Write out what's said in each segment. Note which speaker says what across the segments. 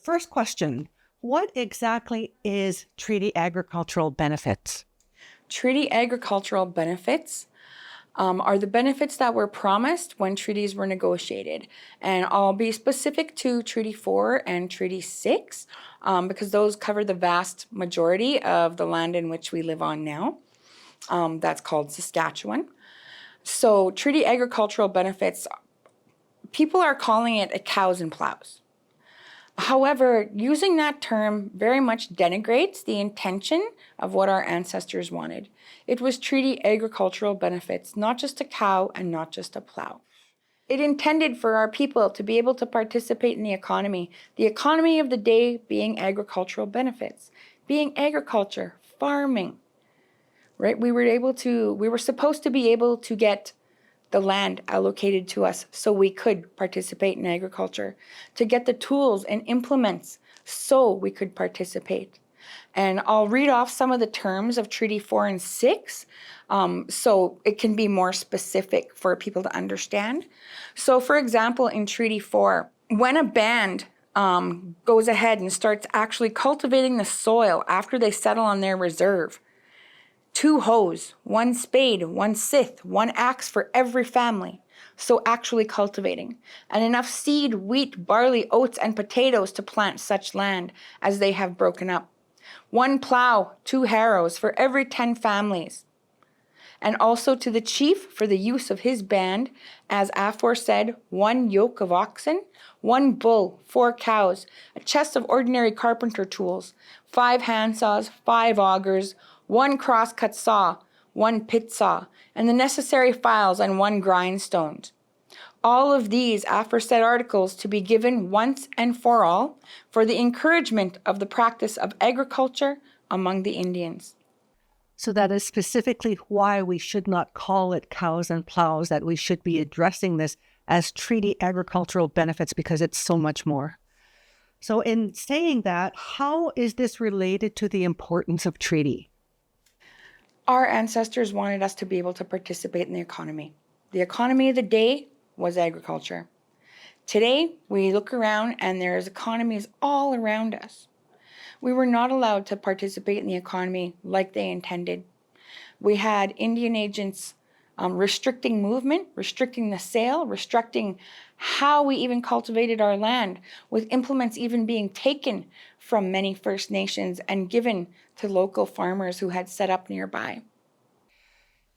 Speaker 1: first question, what exactly is treaty agricultural benefits?
Speaker 2: Treaty agricultural benefits are the benefits that were promised when treaties were negotiated. And I'll be specific to Treaty 4 and Treaty 6 because those cover the vast majority of the land in which we live on now. That's called Saskatchewan. So treaty agricultural benefits, people are calling it a cows and plows. However, using that term very much denigrates the intention of what our ancestors wanted. It was treaty agricultural benefits, not just a cow and not just a plow. It intended for our people to be able to participate in the economy of the day being agricultural benefits, being agriculture, farming, right? We were supposed to be able to get the land allocated to us so we could participate in agriculture, to get the tools and implements so we could participate. And I'll read off some of the terms of Treaty 4 and 6 so it can be more specific for people to understand. So for example, in Treaty 4, when a band goes ahead and starts actually cultivating the soil after they settle on their reserve, 2 hoes, 1 spade, 1 scythe, 1 axe for every family. So actually cultivating. And enough seed, wheat, barley, oats, and potatoes to plant such land as they have broken up. 1 plow, 2 harrows for every 10 families. And also to the chief for the use of his band, as aforesaid, 1 yoke of oxen, 1 bull, 4 cows, a chest of ordinary carpenter tools, 5 handsaws, 5 augers, 1 crosscut saw, 1 pit saw, and the necessary files and 1 grindstone. All of these aforesaid articles to be given once and for all for the encouragement of the practice of agriculture among the Indians.
Speaker 1: So that is specifically why we should not call it cows and plows, that we should be addressing this as treaty agricultural benefits because it's so much more. So in saying that, how is this related to the importance of treaty?
Speaker 2: Our ancestors wanted us to be able to participate in the economy. The economy of the day was agriculture. Today, we look around and there's economies all around us. We were not allowed to participate in the economy like they intended. We had Indian agents restricting movement, restricting the sale, restricting how we even cultivated our land, with implements even being taken from many First Nations and given to local farmers who had set up nearby.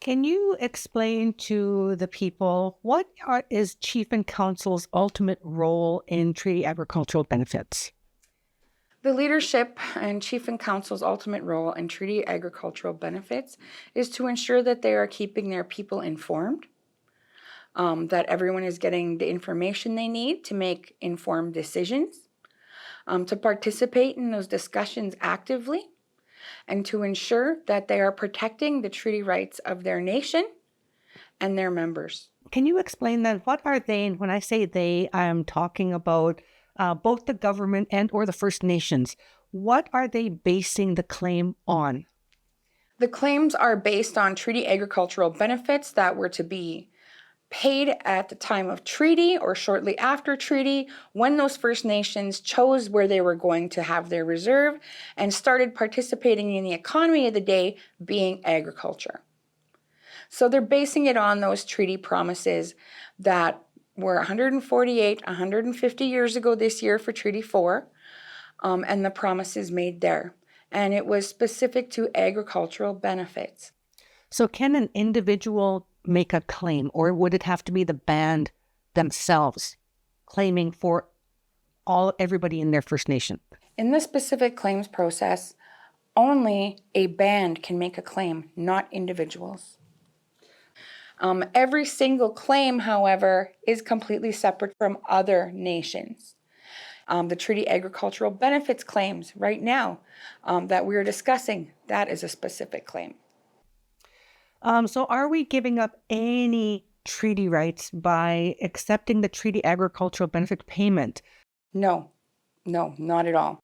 Speaker 1: Can you explain to the people what is Chief and Council's ultimate role in treaty agricultural benefits?
Speaker 2: The leadership and Chief and Council's ultimate role in treaty agricultural benefits is to ensure that they are keeping their people informed, that everyone is getting the information they need to make informed decisions, to participate in those discussions actively, and to ensure that they are protecting the treaty rights of their nation and their members.
Speaker 1: Can you explain that? What are they? And when I say they, I'm talking about both the government and or the First Nations. What are they basing the claim on?
Speaker 2: The claims are based on treaty agricultural benefits that were to be paid at the time of treaty or shortly after treaty, when those First Nations chose where they were going to have their reserve and started participating in the economy of the day, being agriculture. So they're basing it on those treaty promises that were 150 years ago this year for Treaty 4, and the promises made there. And it was specific to agricultural benefits.
Speaker 1: So can an individual make a claim, or would it have to be the band themselves claiming for everybody in their First Nation?
Speaker 2: In the specific claims process, only a band can make a claim, not individuals. Every single claim, however, is completely separate from other nations. The treaty agricultural benefits claims right now that we're discussing, that is a specific claim.
Speaker 1: So are we giving up any treaty rights by accepting the treaty agricultural benefit payment?
Speaker 2: No, not at all.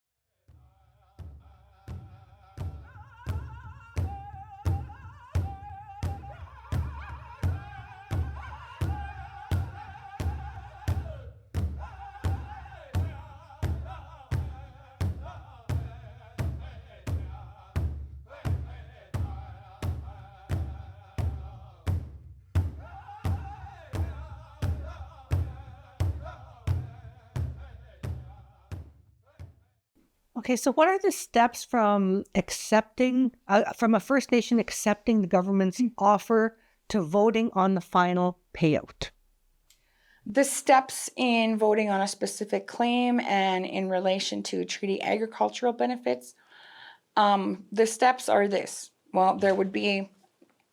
Speaker 1: Okay, so what are the steps from accepting, from a First Nation accepting the government's offer to voting on the final payout?
Speaker 2: The steps in voting on a specific claim and in relation to treaty agricultural benefits, the steps are this. Well, there would be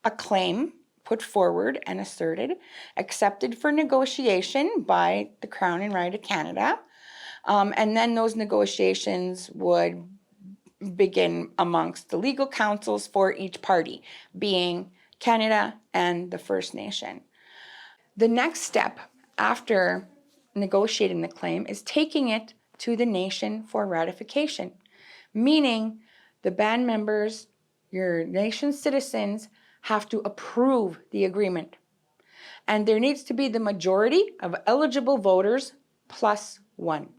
Speaker 2: a claim put forward and asserted, accepted for negotiation by the Crown and Right of Canada, and then those negotiations would begin amongst the legal counsels for each party, being Canada and the First Nation. The next step after negotiating the claim is taking it to the nation for ratification, meaning the band members, your nation's citizens, have to approve the agreement. And there needs to be the majority of eligible voters plus one.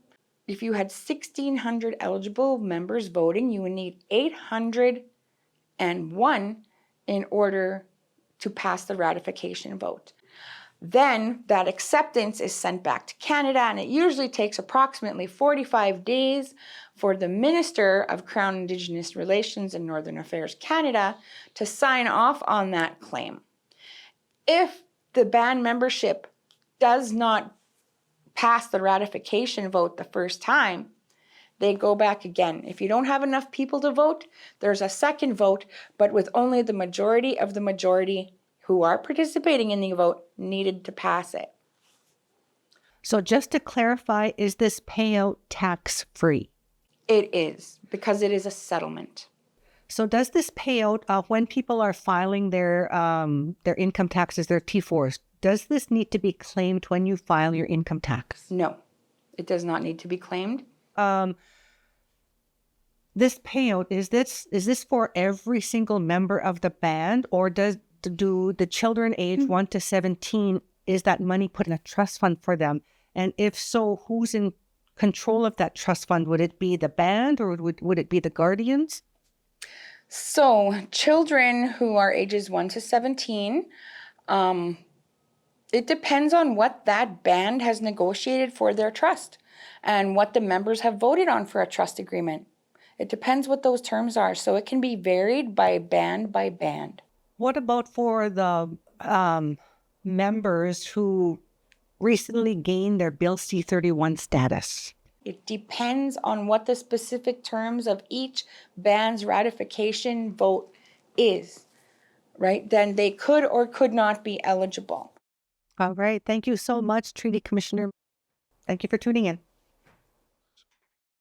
Speaker 2: If you had 1,600 eligible members voting, you would need 801 in order to pass the ratification vote. Then that acceptance is sent back to Canada, and it usually takes approximately 45 days for the Minister of Crown Indigenous Relations and Northern Affairs Canada to sign off on that claim. If the band membership does not pass the ratification vote the first time, they go back again. If you don't have enough people to vote, there's a second vote, but with only the majority of the majority who are participating in the vote needed to pass it.
Speaker 1: So just to clarify, is this payout tax-free?
Speaker 2: It is, because it is a settlement.
Speaker 1: So does this payout, when people are filing their income taxes, their T4s, does this need to be claimed when you file your income tax?
Speaker 2: No, it does not need to be claimed.
Speaker 1: This payout, is this for every single member of the band, or do the children age 1 to 17, is that money put in a trust fund for them? And if so, who's in control of that trust fund? Would it be the band, or would it be the guardians?
Speaker 2: So children who are ages 1 to 17, it depends on what that band has negotiated for their trust and what the members have voted on for a trust agreement. It depends what those terms are. So it can be varied by band by band.
Speaker 1: What about for the members who recently gained their Bill C-31 status?
Speaker 2: It depends on what the specific terms of each band's ratification vote is, right? Then they could or could not be eligible.
Speaker 1: All right. Thank you so much, Treaty Commissioner. Thank you for tuning in.